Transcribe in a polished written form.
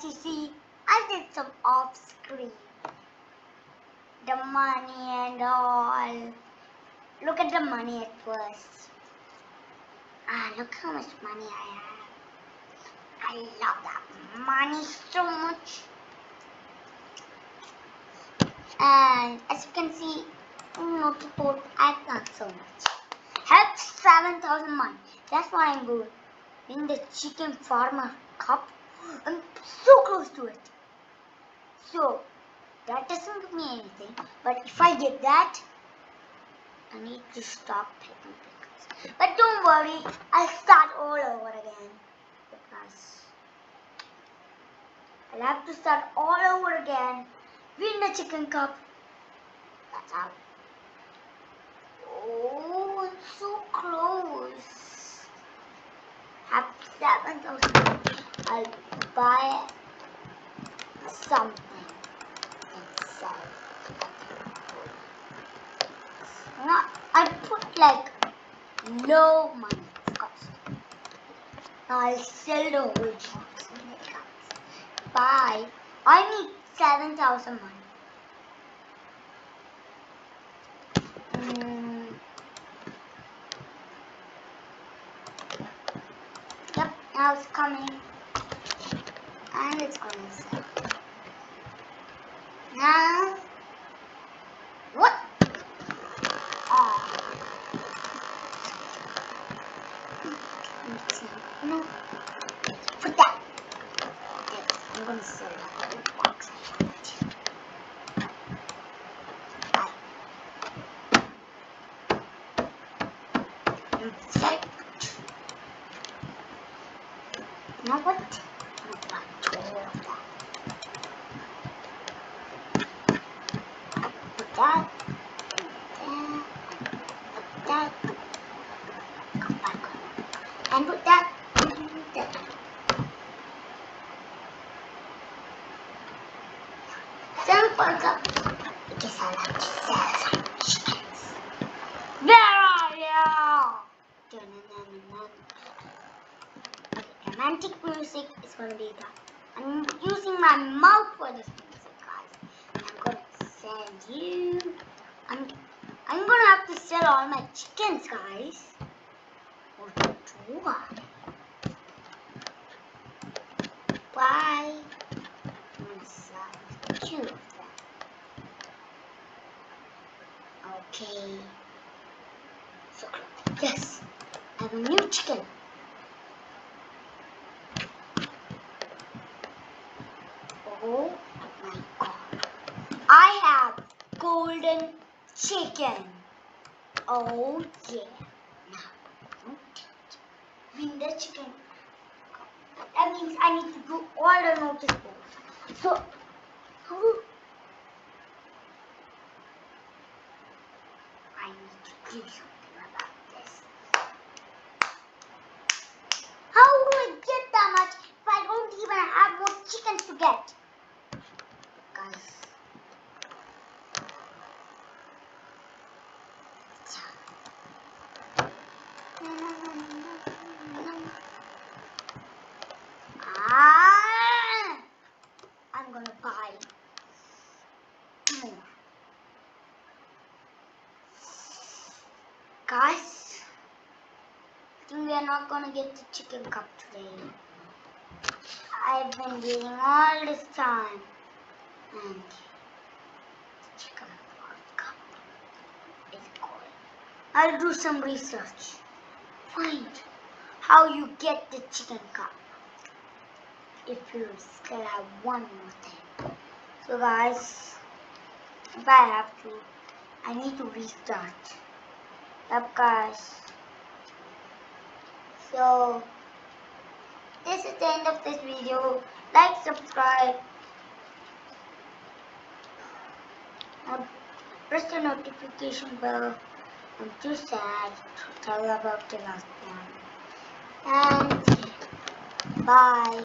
guys, you see, I did some off screen. The money and all. Look at the money at first. Look how much money I have. I love that money so much. And as you can see, notified I've done so much. Have 7,000 money. That's why I'm good. In the chicken farmer cup, I'm so close to it. So that doesn't give me anything. But if I get that, I need to stop Pickin Pixels. But don't worry, I'll start all over again. Because I'll have to start all over again. Win the chicken cup. That's how. Oh, it's so close. Have 7,000. I'll buy something and sell. I put like low money, of course. I'll sell the whole box when it comes. Buy. I need 7,000 money. Yep, now it's coming. And it's going to sell. Now, what? No. Put that. I'm going to sell that whole box. Bye. Now what? Put that. Put that. Come back. And put that. Simple. Because I like to sell some chickens. Where are you? Okay, romantic music is going to be that. I'm using my mouth for this music, guys. I'm going to send you. I'm going to have to sell all my chickens, guys. What do I? Bye. I'm going to sell 2 of them. Okay. So, yes, I have a new chicken. Oh my god. I have golden chicken. Oh yeah. Now, win the chicken. That means I need to do all the notice boards. So, I need to do something about this. How do I get that much if I don't even have more chickens to get? Guys. I'm gonna buy more. Guys, I think we are not gonna get the chicken cup today. I've been waiting all this time. And the chicken cup is going. I'll do some research. Find how you get the chicken cup. If you still have one more thing. So guys, if I have to, I need to restart. Yep guys. So this is the end of this video. Like, subscribe, and press the notification bell. I'm too sad to tell about the last one. And bye.